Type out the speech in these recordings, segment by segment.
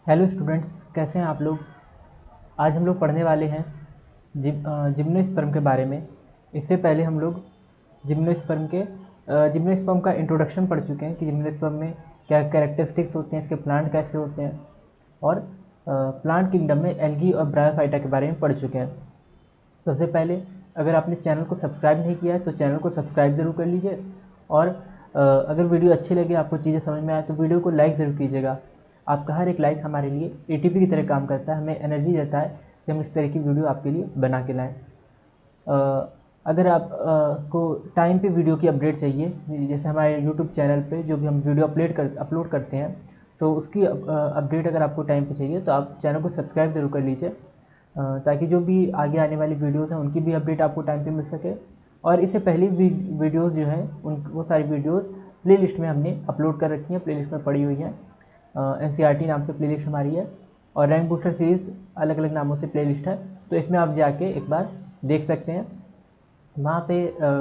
Hello students, कैसे हैं आप लोग। आज हम लोग पढ़ने वाले हैं जिम्नोस्पर्म के बारे में। इससे पहले हम लोग जिम्नोस्पर्म का इंट्रोडक्शन पढ़ चुके हैं कि जिम्नोस्पर्म में क्या कैरेक्टरिस्टिक्स होते हैं, इसके प्लांट कैसे होते हैं, और प्लांट किंगडम में एल्गी और ब्रायोफाइटा के बारे में पढ़ चुके हैं। सबसे पहले अगर आपने चैनल को सब्सक्राइब नहीं किया है तो चैनल को सब्सक्राइब ज़रूर कर लीजिए, और अगर वीडियो अच्छी लगे, आपको चीज़ें समझ में आए तो वीडियो को लाइक ज़रूर कीजिएगा। आपका हर एक लाइक हमारे लिए एटीपी की तरह काम करता है, हमें एनर्जी देता है कि हम इस तरह की वीडियो आपके लिए बना के लाएँ। अगर आप को टाइम पे वीडियो की अपडेट चाहिए, जैसे हमारे यूट्यूब चैनल पे जो भी हम वीडियो अपलोड करते हैं, तो उसकी अपडेट अगर आपको टाइम पे चाहिए तो आप चैनल को सब्सक्राइब ज़रूर कर लीजिए, ताकि जो भी आगे आने वाली वीडियोज़ हैं उनकी भी अपडेट आपको टाइम पे मिल सके। और इससे पहले भी वीडियोज़ जो हैं वो सारी वीडियोज़ प्लेलिस्ट में हमने अपलोड कर रखी हैं, प्लेलिस्ट में पड़ी हुई हैं। NCERT नाम से प्लेलिस्ट हमारी है, और रैंक बूस्टर सीरीज़ अलग अलग नामों से प्लेलिस्ट है, तो इसमें आप जाके एक बार देख सकते हैं। वहाँ पे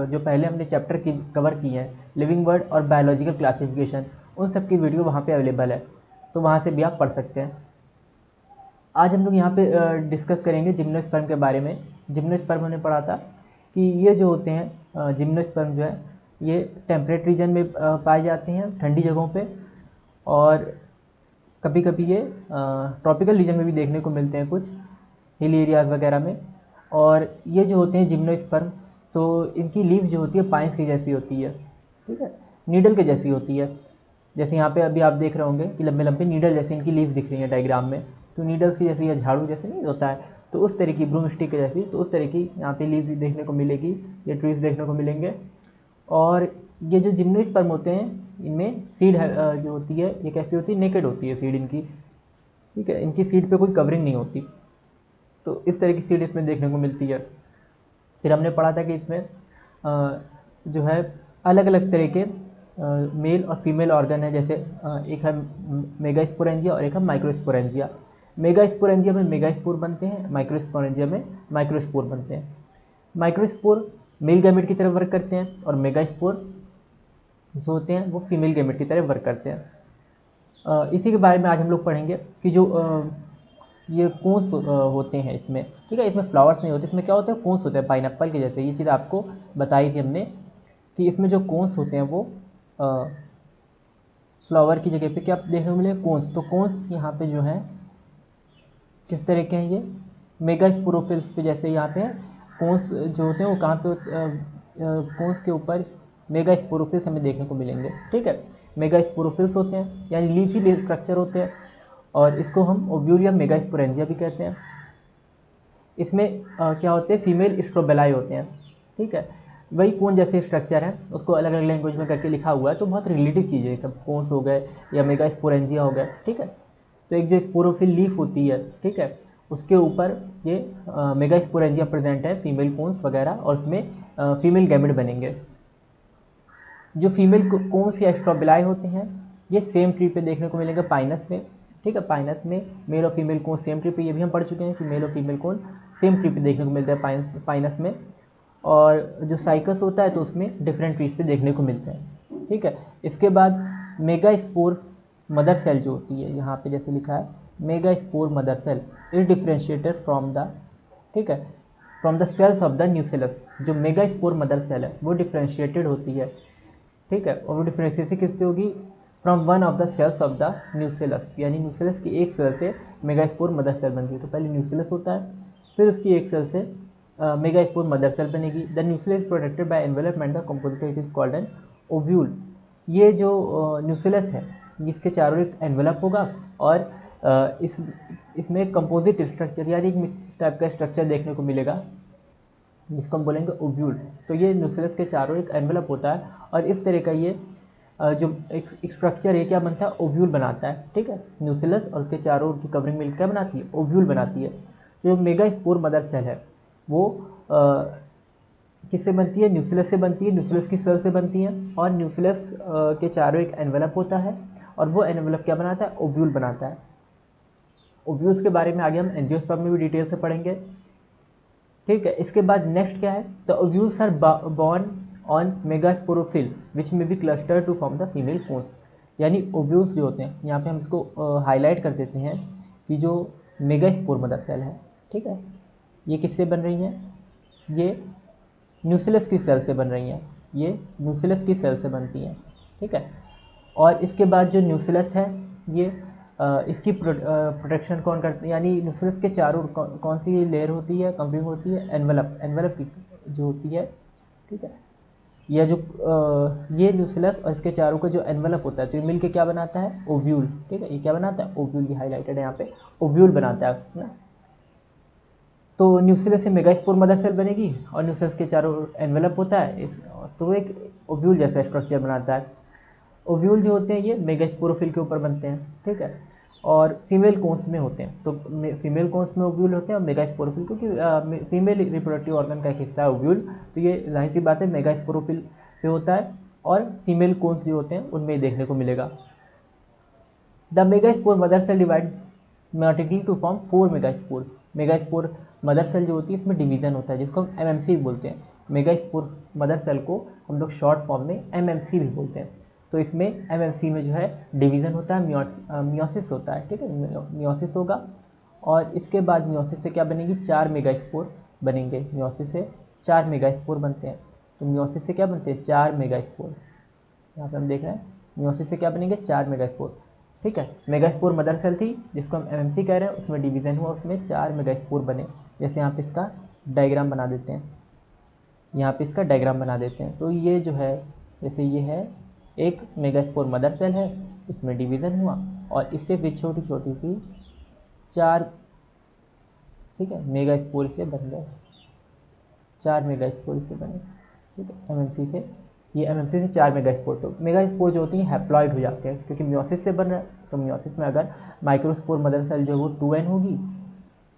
जो पहले हमने चैप्टर की कवर की है, लिविंग वर्ड और बायोलॉजिकल क्लासिफिकेशन, उन सब की वीडियो वहाँ पे अवेलेबल है, तो वहाँ से भी आप पढ़ सकते हैं। आज हम लोग यहाँ पे डिस्कस करेंगे जिम्नोस्पर्म के बारे में। जिम्नोस्पर्म हमने पढ़ा था कि ये जो होते हैं जिम्नोस्पर्म जो है ये टेम्परेट रीजन में पाए जाते हैं, ठंडी जगहों पे, और कभी कभी ये ट्रॉपिकल रीजन में भी देखने को मिलते हैं, कुछ हिल एरियाज़ वगैरह में। और ये जो होते हैं जिम्नोस्पर्म, तो इनकी लीफ जो होती है पाइन्स की जैसी होती है, ठीक है, नीडल के जैसी होती है। जैसे यहाँ पे अभी आप देख रहे होंगे कि लंबे लंबे नीडल जैसे इनकी लीफ दिख रही है डायग्राम में, तो नीडल्स की जैसी या झाड़ू जैसे नहीं होता है, तो उस तरह की ब्रूम स्टिक के जैसी, तो उस तरह की यहाँ पे लीव्स देखने को मिलेगी, ये ट्रीज देखने को मिलेंगे। और ये जो जिम्नोस्पर्म होते हैं इनमें सीड जो होती है ये कैसी होती है, नेकेड होती है सीड इनकी, ठीक है, इनकी सीड पे कोई कवरिंग नहीं होती, तो इस तरह की सीड इसमें देखने को मिलती है। फिर हमने पढ़ा था कि इसमें जो है अलग अलग तरह के मेल और फीमेल ऑर्गन है, जैसे एक है मेगास्पोरेंजिया और एक है माइक्रोस्पोरेंजिया। मेगास्पोरेंजिया में मेगास्पोर बनते हैं, माइक्रोस्पोरेंजिया में माइक्रोस्पोर बनते हैं। माइक्रोस्पोर मेल गैमेट की तरह वर्क करते हैं, और मेगास्पोर जो होते हैं वो फीमेल गैमेट की तरह वर्क करते हैं। इसी के बारे में आज हम लोग पढ़ेंगे कि जो ये कोन्स होते हैं इसमें, ठीक है, इसमें फ्लावर्स नहीं होते, इसमें क्या होता है, कोन्स होते हैं पाइनएप्पल के जैसे। ये चीज़ आपको बताई थी हमने कि इसमें जो कोन्स होते हैं वो फ्लावर की जगह पे क्या देखने को मिले, कोन्स। तो कोन्स यहाँ पे जो है किस तरह के हैं, ये मेगास्पोरोफिल्स पे जैसे यहाँ पे कोन्स जो होते हैं वो कहाँ पे कोन्स के ऊपर मेगास्पोरोफिल्स हमें देखने को मिलेंगे, ठीक है। मेगास्पोरोफिल्स होते हैं यानी लीफी स्ट्रक्चर होते हैं, और इसको हम ओव्यूल या मेगास्पोरेंजिया भी कहते हैं। इसमें क्या होते हैं, फीमेल स्ट्रोबेलाई होते हैं, ठीक है। वही कोन जैसे स्ट्रक्चर है, उसको अलग अलग लैंग्वेज में करके लिखा हुआ है, तो बहुत रिलेटिव चीज़ है ये सब, कोन्स हो गए या मेगास्पोरेंजिया हो गए, ठीक है। तो एक जो स्पोरोफिल लीफ होती है, ठीक है, उसके ऊपर ये मेगास्पोरेंजिया प्रेजेंट है, फीमेल कोन्स वगैरह, और उसमें फीमेल गैमेट बनेंगे। जो फीमेल कोन्स या स्ट्रोबेलाई होते हैं ये सेम ट्री पे देखने को मिलेंगे, पाइनस में, ठीक है। पाइनस में मेल और फीमेल कोन सेम ट्री पे, ये भी हम पढ़ चुके हैं कि मेल और फीमेल कोन सेम ट्री पे देखने को मिलता है पाइनस में। और जो साइकस होता है तो उसमें डिफरेंट ट्रीज पे देखने को मिलते हैं, ठीक है। इसके बाद मेगास्पोर मदर सेल जो होती है, यहाँ पे जैसे लिखा है megaspore mother cell is differentiated from the, ठीक है, from the cells of the nucellus. जो मेगास्पोर मदर सेल है वो डिफरेंशिएटेड होती है, ठीक है, और वो डिफरेंशिएशन किससे होगी, from one of the cells of the nucellus, यानी न्यूसेलस की एक सेल से मेगास्पोर मदर सेल बनती है। तो पहले न्यूसेलस होता है, फिर उसकी एक सेल से मेगास्पोर मदर सेल बनेगी। The nucellus is protected by envelopment the compositor it is called an ovule. ये जो न्यूसेलस है इसके चारों एक एनवेलप होगा, और इसमें कंपोजिट स्ट्रक्चर यानी एक मिक्स टाइप का स्ट्रक्चर देखने को मिलेगा, जिसको हम बोलेंगे ओव्यूल। तो ये न्यूसेलस के चारों एक एनवेलप होता है, और इस तरह का ये जो एक स्ट्रक्चर है क्या बनता है, ओव्यूल बनाता है, ठीक है। न्यूसेलस और उसके चारों की कवरिंग मिलकर क्या बनाती है, ओव्यूल बनाती है। जो मेगास्पोर मदर सेल है वो किससे बनती है, न्यूसेलस से बनती है, न्यूसेलस की सेल से बनती है, और न्यूसेलस के चारों एक एनवेलप होता है, और वो एनवेलप क्या बनाता है, ओव्यूल बनाता है। ओव्यूल्स के बारे में आगे हम एंजियोस्पर्म में भी डिटेल से पढ़ेंगे, ठीक है। इसके बाद नेक्स्ट क्या है, the ovules are borne on megasporophyll which में be cluster to form the female cones. यानी ओव्यूल्स जो होते हैं, यहाँ पे हम इसको हाईलाइट कर देते हैं कि जो मेगास्पोर मदर सेल है, ठीक है, ये किससे बन रही हैं, ये न्यूक्लियस की सेल से बन रही हैं, ये न्यूक्लियस की सेल से बनती हैं, ठीक है। और इसके बाद जो न्यूक्लियस है ये इसकी प्रोटेक्शन कौन करते हैं, यानी न्यूक्लियस के चारों कौन सी लेयर होती है, कवरिंग होती है, एनवेलप की जो होती है, ठीक है। यह जो ये न्यूक्लियस और इसके चारों का जो एनवेलप होता है, तो ये मिलके क्या बनाता है, ओव्यूल, ठीक है। ये क्या बनाता है, ओव्यूल, ये हाईलाइटेड है यहाँ पे, ओव्यूल बनाता है ना। तो न्यूक्लियस से मेगास्पोर मदर सेल बनेगी और न्यूक्लियस के चारों एनवेलप होता है, तो एक ओव्यूल जैसा स्ट्रक्चर बनाता है। ओव्यूल जो होते हैं ये मेगास्पोरोफिल के ऊपर बनते हैं, ठीक है, और फीमेल कोन्स में होते हैं। तो फीमेल कोन्स में ओव्यूल होते हैं और मेगास्पोरोफिल, क्योंकि फीमेल रिप्रोडक्टिव ऑर्गन का एक हिस्सा है ओव्यूल, तो ये जाहिर सी बात है मेगास्पोरोफिल पे होता है और फीमेल कोन्स जो होते हैं उनमें देखने को मिलेगा। The megaspore mother cell divide meiotically to form 4 megaspore. Megaspore mother cell जो होती है इसमें डिवीजन होता है, जिसको हम एमएमसी बोलते हैं। मेगास्पोर मदर सेल को हम लोग शॉर्ट फॉर्म में एमएमसी भी बोलते हैं। तो इसमें एमएमसी में जो है डिवीज़न होता है, मियोसिस होता है, ठीक है, मियोसिस होगा। और इसके बाद मियोसिस से क्या बनेगी, 4 मेगास्पोर बनेंगे। मियोसिस से 4 मेगास्पोर बनते हैं। तो मियोसिस से क्या बनते हैं, 4 मेगास्पोर। यहाँ पे हम देख रहे हैं मियोसिस से क्या बनेंगे, 4 मेगास्पोर, ठीक है। मेगास्पोर मदर सेल थी जिसको हम एमएमसी कह रहे हैं, उसमें डिवीज़न हुआ, उसमें 4 मेगास्पोर बने। जैसे यहाँ पे इसका डायग्राम बना देते हैं, यहाँ पे इसका डायग्राम बना देते हैं। तो ये जो है, जैसे ये है एक मेगास्पोर मदर सेल है, इसमें डिवीज़न हुआ और इससे फिर छोटी छोटी सी 4, ठीक है, मेगास्पोर से बन गए, 4 मेगास्पोर से बने, ठीक है, एमएमसी से। ये एमएमसी से 4 मेगास्पोर। तो मेगास्पोर जो होती हैं हैप्लॉइड हो जाते हैं क्योंकि मियोसिस से बन रहा है। तो मियोसिस में अगर माइक्रोस्पोर मदर सेल जो है वो 2n होगी,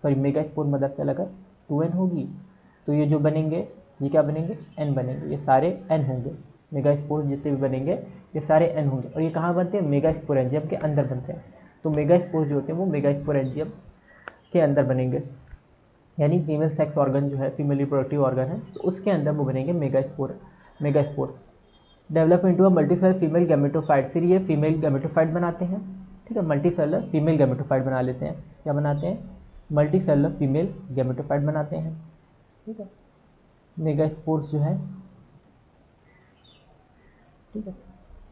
सॉरी मेगास्पोर मदर सेल अगर 2n होगी, तो ये जो बनेंगे ये क्या बनेंगे, n बनेंगे, ये सारे n होंगे। मेगास्पोर जितने भी बनेंगे ये सारे n होंगे। और ये कहाँ बनते हैं, मेगास्पोरेंजियम के अंदर बनते हैं। तो मेगास्पोर जो होते हैं वो मेगास्पोरेंजियम के अंदर बनेंगे, यानी फीमेल सेक्स ऑर्गन जो है, फीमेल रिप्रोडक्टिव ऑर्गन है, तो उसके अंदर वो बनेंगे megaspores. Develop into a multicellular female gametophyte, फिर ये फीमेल गैमेटोफाइट बनाते हैं, ठीक है, मल्टीसेलर फीमेल गैमेटोफाइट बना लेते हैं। क्या बनाते हैं, मल्टीसेलर फीमेल गैमेटोफाइट बनाते हैं, ठीक है। मेगास्पोर्स जो है, ठीक है,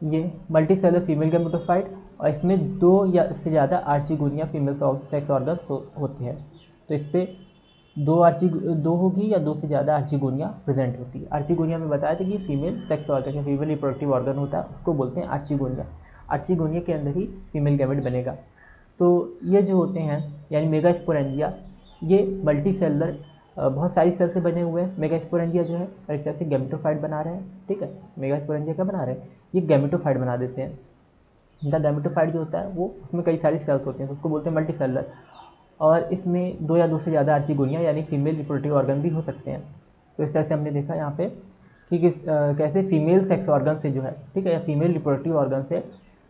ये मल्टीसेलर फीमेल गैमेटोफाइट, और इसमें 2 या इससे ज़्यादा आर्चिगोनिया फीमेल सेक्स ऑर्गन्स होते हैं। तो इस पर 2 होगी या 2 से ज़्यादा आर्चिगोनिया प्रेजेंट होती है। आर्चिगोनिया में बताया था कि फीमेल सेक्स ऑर्गन या फीमेल रिप्रोडक्टिव ऑर्गन होता है, उसको बोलते हैं आर्चिगोनिया। आर्चिगोनिया के अंदर ही फीमेल गैमेट बनेगा। तो ये जो होते हैं यानी मेगास्पोरेंजिया, ये मल्टीसेलर बहुत सारी सेल से बने हुए हैं। मेगास्पोरेंजिया जो है एक तरह से गैमेटोफाइट बना रहे हैं, ठीक है। मेगास्पोरेंजिया क्या बना रहे हैं, ये गैमेटोफाइट बना देते हैं। इनका गैमेटोफाइट जो होता है वो उसमें कई सारी सेल्स होती हैं, तो उसको बोलते हैं मल्टीसेलर। और इसमें 2 या 2 से ज़्यादा आर्चिगोनिया यानी फीमेल रिप्रोडक्टिव ऑर्गन भी हो सकते हैं। तो इस तरह से हमने देखा यहाँ पे कि कैसे फीमेल सेक्स ऑर्गन से जो है, ठीक है, या फीमेल रिप्रोडक्टिव ऑर्गन से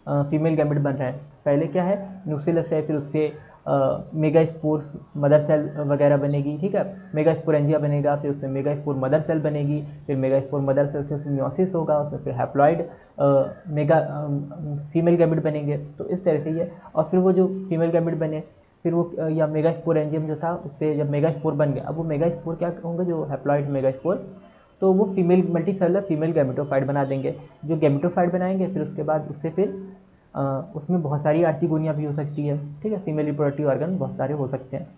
फीमेल गैमेट बन रहे हैं। पहले क्या है, न्यूक्लियस है, फिर उससे मेगास्पोर्स मदर सेल वगैरह बनेगी, ठीक है, मेगास्पोरेंजिया बनेगा, फिर उसमें मेगास्पोर मदर सेल बनेगी, फिर मेगास्पोर मदर सेल से मियोसिस होगा, उसमें फिर हैप्लॉइड मेगा फीमेल गैमेट बनेंगे। तो इस तरह से ये, और फिर वो जो फीमेल गैमेट बने, फिर वो या मेगास्पोरेंजियम जो था उससे जब मेगास्पोर बन गया, अब वो मेगास्पोर क्या होंगे, जो हैप्लॉइड मेगास्पोर, तो वो फीमेल मल्टीसेलर फीमेल गैमेटोफाइट बना देंगे। जो गैमेटोफाइट बनाएंगे फिर उसके बाद उससे फिर उसमें बहुत सारी आर्चिगोनिया भी हो सकती है, ठीक है, फीमेल रिप्रोडक्टिव ऑर्गन बहुत सारे हो सकते हैं।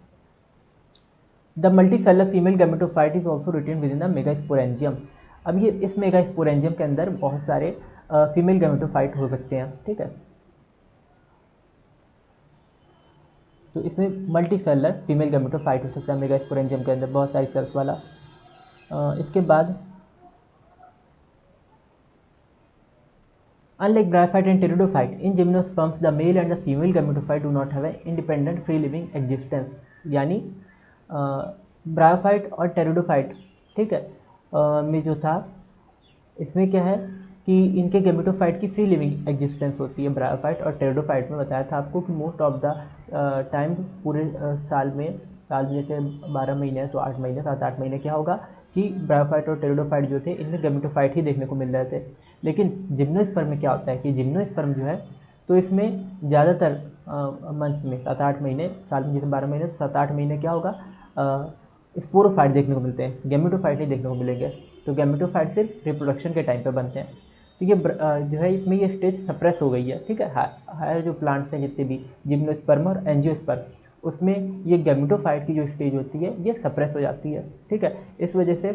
The multicellular female gametophyte is also retained within the megasporangium. अब ये इस मेगास्पोरेंजियम के अंदर बहुत सारे फीमेल गैमेटोफाइट हो सकते हैं, ठीक है। तो इसमें मल्टीसेलर फीमेल गैमेटोफाइट हो सकता है मेगास्पोरेंजियम के अंदर, बहुत सारी सेल्स वाला। इसके बाद unlike bryophyte and pteridophyte, in gymnosperms the male and the female gametophyte do not have an independent free living existence। यानी ब्रायोफाइट और टेरिडोफाइट, ठीक है, में जो था इसमें क्या है कि इनके गैमेटोफाइट की फ्री लिविंग एग्जिस्टेंस होती है। ब्रायोफाइट और टेरिडोफाइट में बताया था आपको कि मोस्ट ऑफ द टाइम पूरे साल में जैसे 12 महीने तो 8 महीने 7-8 महीने क्या होगा कि ब्रायोफाइट और टेरिडोफाइट जो थे इनमें गैमेटोफाइट ही देखने को मिल रहे थे। लेकिन जिम्नोस्पर्म में क्या होता है कि जिम्नोस्पर्म जो है तो इसमें ज़्यादातर मंथ्स में 7-8 महीने, साल में जैसे 12 महीने तो 7-8 महीने क्या होगा, स्पोरोफाइट देखने को मिलते हैं, गैमेटोफाइट नहीं देखने को मिलेंगे। तो गैमेटोफाइट सिर्फ रिप्रोडक्शन के टाइम पे बनते हैं। तो ये जो है इसमें ये स्टेज सप्रेस हो गई है, ठीक है। हायर जो प्लांट्स हैं जितने भी जिम्नोस्पर्म और एंजियोस्पर्म, उसमें ये गैमेटोफाइट की जो स्टेज होती है ये सप्रेस हो जाती है, ठीक है। इस वजह से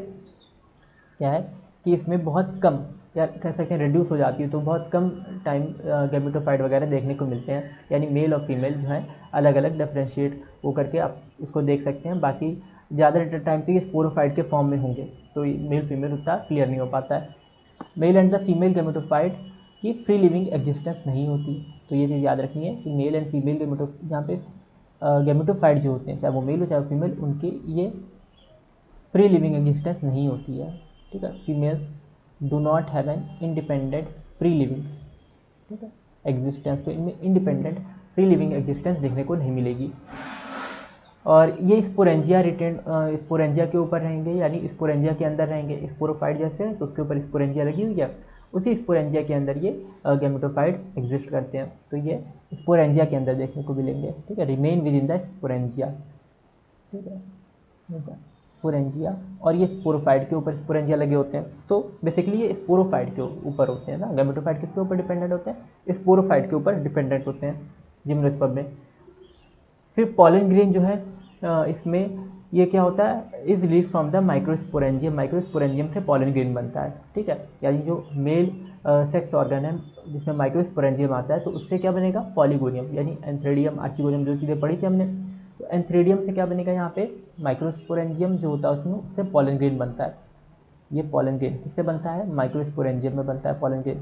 क्या है कि इसमें बहुत कम, या कह सकते हैं रिड्यूस हो जाती है, तो बहुत कम टाइम गैमेटोफाइट वगैरह देखने को मिलते हैं। यानी मेल और फीमेल जो है अलग अलग डिफ्रेंशिएट हो करके आप उसको देख सकते हैं। बाकी ज़्यादा टाइम तो ये स्पोरोफाइट के फॉर्म में होंगे, तो मेल फीमेल उतना क्लियर नहीं हो पाता है। Male and the female gametophyte की फ्री लिविंग एग्जिस्टेंस नहीं होती। तो ये चीज़ याद रखनी है कि मेल एंड फीमेल यहाँ पे गैमेटोफाइट जो होते हैं, चाहे वो मेल हो चाहे वो फीमेल, उनकी ये फ्री लिविंग एग्जिस्टेंस नहीं होती है, ठीक है। Female do not have an independent free living, ठीक है, एग्जिस्टेंस। तो इनमें इंडिपेंडेंट फ्री लिविंग एग्जिस्टेंस देखने को नहीं मिलेगी। और ये स्पोरेंजिया रिटेन स्पोरेंजिया के ऊपर रहेंगे, यानी स्पोरेंजिया के अंदर रहेंगे। स्पोरोफाइट जैसे है तो उसके ऊपर स्पोरेंजिया लगी हुई है, उसी स्पोरेंजिया के अंदर ये गैमेटोफाइट एग्जिस्ट करते हैं। तो ये स्पोरेंजिया के अंदर देखने को मिलेंगे, ठीक है। Remain with in the sporangia, ठीक है, स्पोरेंजिया। और ये स्पोरोफाइट के ऊपर स्पोरेंजिया लगे होते हैं। तो बेसिकली ये स्पोरोफाइट के ऊपर होते हैं ना, गैमेटोफाइट किसके ऊपर डिपेंडेंट होते हैं, स्पोरोफाइट के ऊपर डिपेंडेंट होते हैं जिम्नोस्पर्म में। फिर पॉलन ग्रेन जो है इसमें ये क्या होता है, is relieve from the microsporangium, microsporangium से पॉलन ग्रेन बनता है, ठीक है। यानी जो मेल सेक्स ऑर्गन है जिसमें माइक्रोस्पोरेंजियम आता है तो उससे क्या बनेगा, पॉलीगोनियम, यानी एंथ्रेडियम आर्चिगोनियम जो चीज़ें पढ़ी थी हमने। तो एंथ्रेडियम से क्या बनेगा, यहाँ पे माइक्रोस्पोरेंजियम जो होता है उसमें उससे पॉलन ग्रेन बनता है। ये पॉलन ग्रेन किससे बनता है, माइक्रोस्पोरेंजियम में बनता है pollen grain.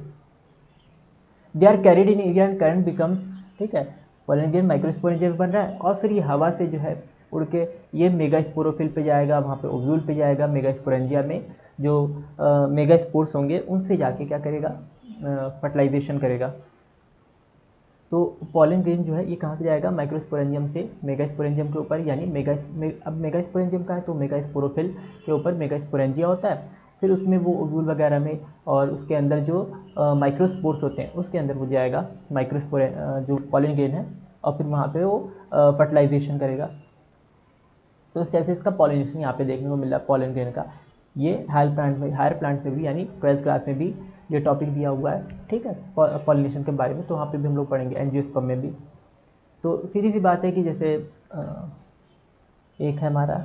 They are carried in air and current becomes, ठीक है, पॉलन ग्रेन माइक्रोस्पोरेंजियम बन रहा है और फिर ये हवा से जो है उड़ के ये मेगास्पोरोफिल पे जाएगा, वहाँ पे ओव्यूल पे जाएगा। मेगास्पोरेंजिया में जो मेगास्पोर्स होंगे उनसे जाके क्या करेगा, फर्टिलाइजेशन करेगा। तो पॉलन ग्रेन जो है ये कहाँ से जाएगा, माइक्रोस्पोरेंजियम से मेगास्पोरेंजियम के ऊपर, यानी अब मेगास्पोरेंजियम का है तो मेगास्पोरोफिल के ऊपर मेगास्पोरेंजिया होता है। फिर उसमें वो ओव्यूल वगैरह में और उसके अंदर जो माइक्रोस्पोर्स होते हैं उसके अंदर वो जाएगा जो पॉलन ग्रेन है, और फिर वहाँ पे वो फर्टिलाइजेशन करेगा। तो इस तरह से इसका पॉलिनेशन यहाँ पे देखने को मिल रहा है पॉलन ग्रेन का। ये हायर प्लांट में भी, यानी 12th क्लास में भी ये टॉपिक दिया हुआ है, ठीक है, पॉलिनेशन के बारे में। तो वहाँ पे भी हम लोग पढ़ेंगे, एंजियोस्पर्म में भी। तो सीधी सी बात है कि जैसे एक है हमारा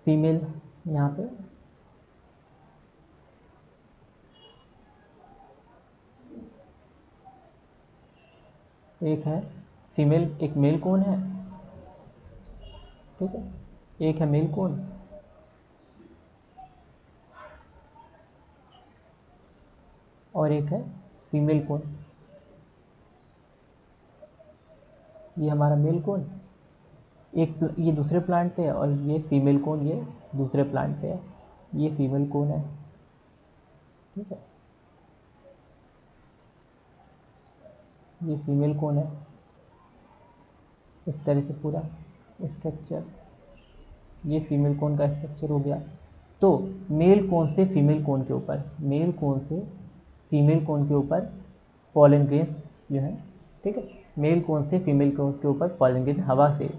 फीमेल, यहाँ पे एक है फीमेल, एक मेल कोन है, ठीक है, एक है मेल कोन, और एक है फीमेल कोन। ये हमारा मेल कोन एक ये दूसरे प्लांट पे है, और ये फीमेल कोन ये दूसरे प्लांट पे है। ये फीमेल कोन है, ठीक है, ये फीमेल कोन है। इस तरह से पूरा स्ट्रक्चर, ये फीमेल कोन का स्ट्रक्चर हो गया। तो मेल कोन से फीमेल कोन के ऊपर, मेल कोन से फीमेल कोन के ऊपर पॉलन ग्रेन्स जो है, ठीक है, मेल कोन से फीमेल कोन के ऊपर पॉलन ग्रेन हवा से,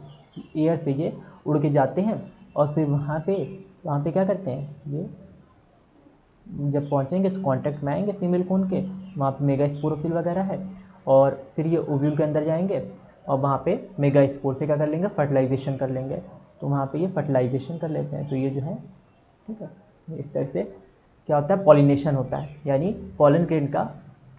एयर से ये उड़ के जाते हैं। और फिर वहाँ पे क्या करते हैं, ये जब पहुँचेंगे तो कांटेक्ट में आएंगे फीमेल कोन के, वहाँ पे मेगास्पोरोफिल वगैरह है, और फिर ये ओव्यूल के अंदर जाएंगे और वहाँ पे मेगास्पोर से क्या कर लेंगे, फर्टिलाइजेशन कर लेंगे। तो वहाँ पे ये फर्टिलाइजेशन कर लेते हैं। तो ये जो है, ठीक है, इस तरह से क्या होता है, पॉलिनेशन होता है। यानी पॉलन ग्रेन का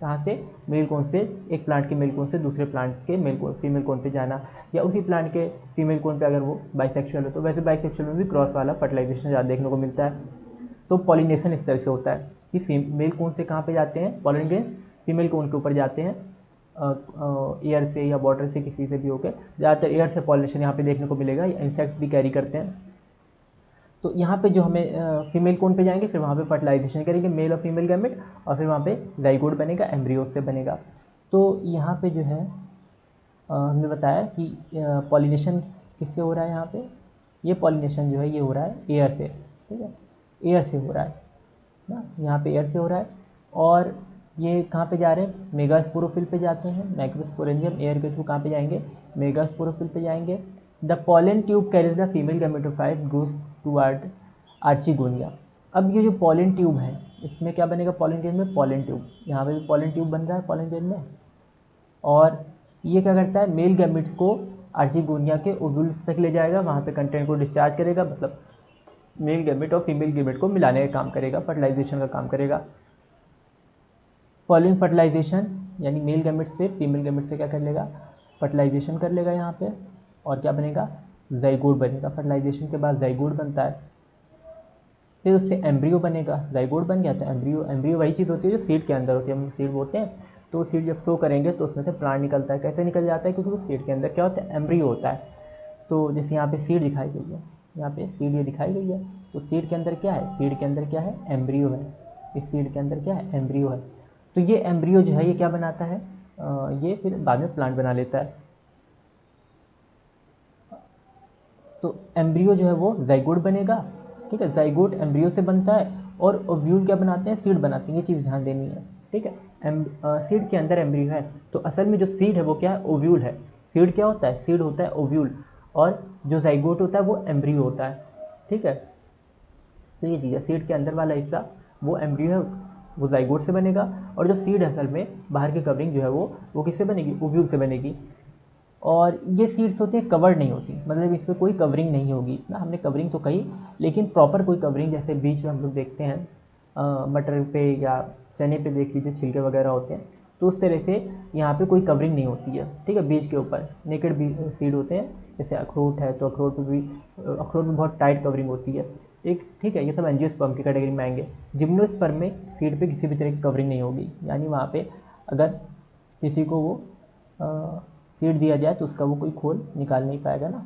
कहाँ से, मेल कोन से, एक प्लांट के मेल कोन से दूसरे प्लांट के मेल कोन फीमेल कोन पे जाना, या उसी प्लांट के फीमेल कोन पे अगर वो बाइसेक्सुअल है तो वैसे बाइसेक्सुअल में भी क्रॉस वाला फर्टिलाइजेशन ज़्यादा देखने को मिलता है। तो पॉलिनेशन इस तरह से होता है कि मेल कोन से कहाँ पे जाते हैं पॉलन ग्रेन्स, फीमेल कोन के ऊपर जाते हैं एयर से या वाटर से, किसी से भी होकर। ज़्यादातर एयर से पॉलिनेशन यहाँ पे देखने को मिलेगा, या इंसेक्ट्स भी कैरी करते हैं। तो यहाँ पे जो हमें फीमेल कोन पे जाएंगे, फिर वहाँ पे फर्टिलाइजेशन करेंगे मेल और फीमेल गैमेट, और फिर वहाँ पे जाइगोट बनेगा, एम्ब्रियो से बनेगा। तो यहाँ पे जो है हमने बताया कि पॉलिनेशन किससे हो रहा है यहाँ पे, ये पॉलिनेशन जो है ये हो रहा है एयर से, ठीक है, एयर से हो रहा है ना, यहाँ पे एयर से हो रहा है। और ये कहाँ पे जा रहे हैं, मेगास्पोरोफिल पे जाते हैं, माइक्रोस्पोरेंजियम एयर के थ्रू कहाँ पे जाएंगे, मेगास्पोरोफिल पे जाएंगे। The pollen tube carries the female gametophyte goes toward archegonia. अब ये जो पॉलन ट्यूब है इसमें क्या बनेगा, पॉलन ग्रेन में पॉलन ट्यूब, यहाँ पे भी पॉलन ट्यूब बन रहा है पॉलन ग्रेन में। और ये क्या करता है, मेल गैमेट्स को आर्चिगोनिया के ओव्यूल्स तक ले जाएगा, वहाँ पे कंटेंट को डिस्चार्ज करेगा, मतलब मेल गैमेट और फीमेल गैमेट को मिलाने का काम करेगा, फर्टिलाइजेशन का काम करेगा। फॉलोइंग फर्टिलाइजेशन यानी मेल गैमेट से फीमेल गैमेट से क्या कर लेगा, फर्टिलाइजेशन कर लेगा यहाँ पे, और क्या बनेगा, जाइगोट बनेगा। फर्टिलाइजेशन के बाद जाइगोट बनता है, फिर उससे एम्ब्रियो बनेगा। जाइगोट बन गया तो एम्ब्रियो, एम्ब्रियो वही चीज़ होती है जो सीड के अंदर होती है, हम सीड बोलते हैं। तो सीड जब शो करेंगे तो उसमें से प्लांट निकलता है। कैसे निकल जाता है, क्योंकि वो सीड के अंदर क्या होता है, एम्ब्रियो होता है। तो जैसे यहाँ पे सीड दिखाई गई है, यहाँ पे सीड ये दिखाई गई है, तो सीड के अंदर क्या है, सीड के अंदर क्या है, एम्ब्रियो है। इस सीड के अंदर क्या है, एम्ब्रियो है। तो ये एम्ब्रियो जो है ये क्या बनाता है, ये फिर बाद में प्लांट बना लेता है। तो एम्ब्रियो जो है वो जाइगोट बनेगा, ठीक है, जाइगोट एम्ब्रियो से बनता है, और ओव्यूल क्या बनाते हैं, सीड बनाते हैं। ये चीज़ ध्यान देनी है, ठीक है। सीड के अंदर एम्ब्रियो है, तो असल में जो सीड है वो क्या है, ओव्यूल है। सीड क्या होता है, सीड होता है ओव्यूल, और जो जाइगोट होता है वो एम्ब्रियो होता है, ठीक है। तो ये चीज़ है, सीड के अंदर वाला हिस्सा वो एम्ब्रियो है, वो जाइगोट से बनेगा, और जो सीड असल में बाहर की कवरिंग जो है वो किससे बनेगी, ओव्यूल से बनेगी। और ये सीड्स होती हैं कवर्ड नहीं होती, मतलब इस पर कोई कवरिंग नहीं होगी ना, हमने कवरिंग तो कही लेकिन प्रॉपर कोई कवरिंग, जैसे बीच में हम लोग देखते हैं मटर पे या चने पे देख लीजिए छिलके वगैरह होते हैं, तो उस तरह से यहाँ पे कोई कवरिंग नहीं होती है, ठीक है। बीज के ऊपर नेकेड सीड होते हैं, जैसे अखरोट है तो अखरोट पे भी, अखरोट में बहुत टाइट कवरिंग होती है एक, ठीक है। ये सब एंजियोस्पर्म की कैटेगरी में आएंगे। जिम्नोस्पर्म में सीड पे किसी भी तरह की कवरिंग नहीं होगी, यानी वहाँ पे अगर किसी को वो सीड दिया जाए तो उसका वो कोई खोल निकाल नहीं पाएगा ना।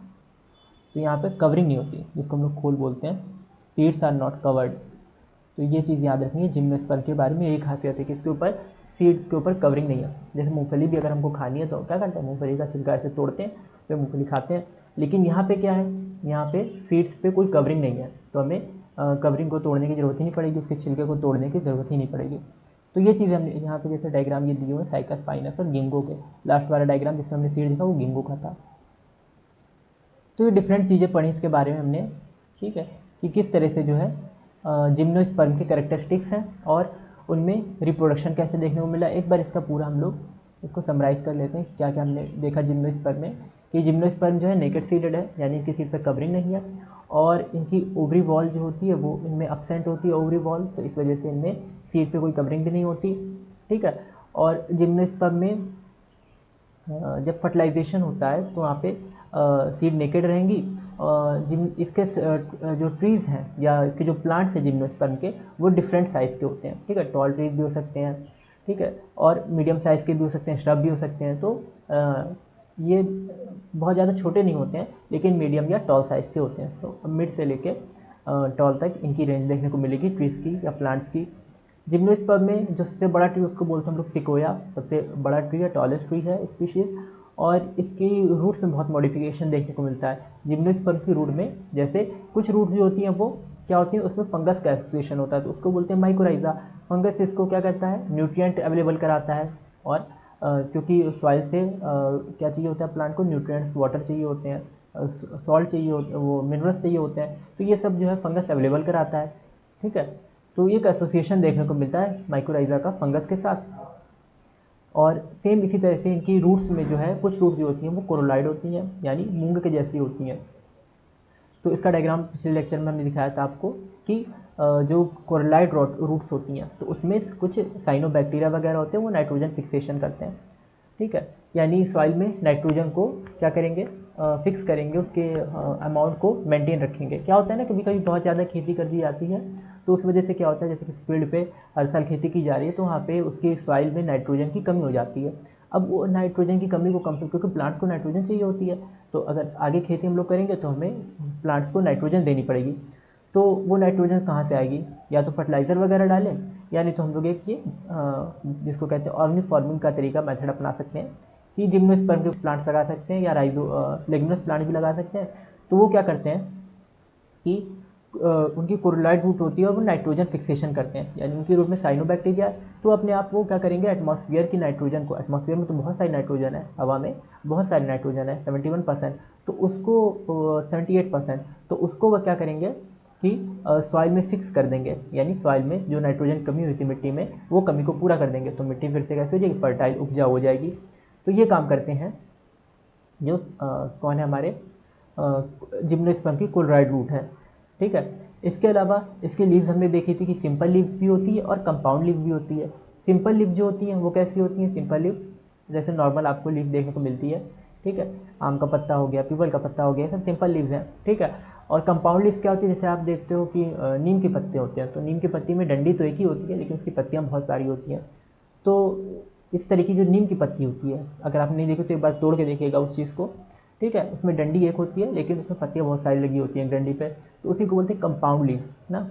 तो यहाँ पे कवरिंग नहीं होती, जिसको हम लोग खोल बोलते हैं। Seeds are not covered. तो ये चीज़ याद रखनी है, जिम्नोस्पर्म के बारे में यही खासियत है कि इसके ऊपर, सीड के ऊपर कवरिंग नहीं है। जैसे मूंगफली भी अगर हमको खानी है तो क्या करते हैं, मूंगफली का छिलका ऐसे तोड़ते हैं, फिर मूंगफली खाते हैं। लेकिन यहाँ पे क्या है, यहाँ पे सीड्स पे कोई कवरिंग नहीं है, तो हमें कवरिंग को तोड़ने की ज़रूरत ही नहीं पड़ेगी, उसके छिलके को तोड़ने की ज़रूरत ही नहीं पड़ेगी। तो ये चीज़ हमने यहाँ पे जैसे डायग्राम ये दिए हुए हैं साइकस स्पाइनस और गिंगो के, लास्ट वाला डायग्राम जिसमें हमने सीड देखा वो गिंगो का था। तो ये डिफरेंट चीज़ें पढ़ी इसके बारे में हमने, ठीक है, कि किस तरह से जो है जिम्नोस्पर्म के कैरेक्टरिस्टिक्स हैं और उनमें रिप्रोडक्शन कैसे देखने को मिला। एक बार इसका पूरा हम लोग इसको समराइज़ कर लेते हैं कि क्या क्या हमने देखा जिम्नोस्पर्म में। कि जिम्नोस्पर्म जो है नेकेड सीडेड है, यानी इनकी सीड पर कवरिंग नहीं है, और इनकी ओवरी वॉल जो होती है वो इनमें अपसेंट होती है, ओवरी वॉल, तो इस वजह से इनमें सीड पे कोई कवरिंग भी नहीं होती, ठीक है। और जिम्नोस्पर्म में जब फर्टिलाइजेशन होता है तो वहाँ पे सीड नेकेड रहेंगी, जिम इसके जो ट्रीज़ हैं या इसके जो प्लांट्स हैं जिम्नोस्पर्म के वो डिफरेंट साइज़ के होते हैं, ठीक है। टॉल ट्रीज भी हो सकते हैं, ठीक है, और मीडियम साइज़ के भी हो सकते हैं, श्रब भी हो सकते हैं। तो ये बहुत ज़्यादा छोटे नहीं होते हैं लेकिन मीडियम या टॉल साइज़ के होते हैं। तो मिड से लेके टॉल तक इनकी रेंज देखने को मिलेगी ट्रीज़ की या प्लांट्स की। जिम्नोस्पर्म में जो सबसे बड़ा ट्री उसको बोलते हैं हम लोग सिकोया, सबसे बड़ा ट्री है, टॉलेस्ट ट्री है स्पीशीज़, और इसकी रूट्स में बहुत मॉडिफिकेशन देखने को मिलता है। जिम्नोस्पर्म की रूट में जैसे कुछ रूट्स जो होती हैं वो क्या होती हैं, उसमें फंगस का एसोसिएशन होता है, तो उसको बोलते हैं माइकोराइजा। फंगस इसको क्या करता है, न्यूट्रिएंट अवेलेबल कराता है, और क्योंकि सॉइल से क्या चाहिए होता है प्लांट को, न्यूट्रिएंट्स, वाटर चाहिए होते हैं, सॉल्ट चाहिए, वो मिनरल्स चाहिए होते हैं, तो ये सब जो है फंगस अवेलेबल कराता है, ठीक है। तो एक एसोसिएशन देखने को मिलता है माइकोराइजा का फंगस के साथ। और सेम इसी तरह से इनकी रूट्स में जो है कुछ रूट्स जो होती हैं वो कोरोलाइड होती हैं, यानी मूंग के जैसी होती हैं। तो इसका डायग्राम पिछले लेक्चर में हमने दिखाया था आपको कि जो कोरोलाइड रूट्स होती हैं तो उसमें कुछ साइनोबैक्टीरिया वगैरह होते हैं, वो नाइट्रोजन फिक्सेशन करते हैं, ठीक है। यानी सॉइल में नाइट्रोजन को क्या करेंगे, फिक्स करेंगे, उसके अमाउंट को मेंटेन रखेंगे। क्या होता है ना, कभी कभी बहुत ज़्यादा खेती कर दी जाती है तो उस वजह से क्या होता है, जैसे किसी फील्ड पे हर साल खेती की जा रही है तो वहाँ पे उसकी सॉइल में नाइट्रोजन की कमी हो जाती है। अब वो नाइट्रोजन की कमी को कम, क्योंकि प्लांट्स को नाइट्रोजन चाहिए होती है, तो अगर आगे खेती हम लोग करेंगे तो हमें प्लांट्स को नाइट्रोजन देनी पड़ेगी। तो वो नाइट्रोजन कहाँ से आएगी, या तो फर्टिलाइज़र वगैरह डालें, या नहीं तो हम लोग एक ये जिसको कहते हैं ऑर्गेनिक फार्मिंग का तरीका मेथड अपना सकते हैं कि जिम्नोस्पर्म के प्लांट्स लगा सकते हैं या लेग्यूमिनस प्लांट भी लगा सकते हैं। तो वो क्या करते हैं कि उनकी कोरोलॉइड रूट होती है और वो नाइट्रोजन फिक्सेशन करते हैं, यानी उनकी रूट में साइनोबैक्टीरिया, तो अपने आप वो क्या करेंगे, एटमॉस्फेयर की नाइट्रोजन को, एटमॉस्फेयर में तो बहुत सारी नाइट्रोजन है, हवा में बहुत सारी नाइट्रोजन है 71%, तो उसको 78%, तो उसको वह क्या करेंगे कि सॉइल में फिक्स कर देंगे, यानी सॉइल में जो नाइट्रोजन कमी हुई थी मिट्टी में वो कमी को पूरा कर देंगे, तो मिट्टी फिर से कैसे हो जाएगी, फर्टाइल, उपजाऊ हो जाएगी। तो ये काम करते हैं जो कौन है हमारे जिम्नोस्पर्म की कोलोराइड रूट है, ठीक है। इसके अलावा इसकी लीव्स हमने देखी थी कि सिंपल लीव्स भी होती है और कंपाउंड लीव भी होती है। सिंपल लीव जो होती हैं वो कैसी होती हैं, सिंपल लीव जैसे नॉर्मल आपको लीव देखने को मिलती है, ठीक है, आम का पत्ता हो गया, पीपल का पत्ता हो गया, सब सिंपल लीव्स हैं, ठीक है। और कंपाउंड लीव्स क्या होती है, जैसे आप देखते हो कि नीम के पत्ते होते हैं, तो नीम की पत्ती में डंडी तो एक ही होती है लेकिन उसकी पत्तियाँ बहुत सारी होती हैं। तो इस तरह की जो नीम की पत्ती होती है, अगर आप नहीं देखो तो एक बार तोड़ के देखिएगा उस चीज़ को, ठीक है, उसमें डंडी एक होती है लेकिन उसमें पत्तियाँ बहुत सारी लगी होती हैं डंडी पे, तो उसी को बोलते हैं कंपाउंड लीव्स ना।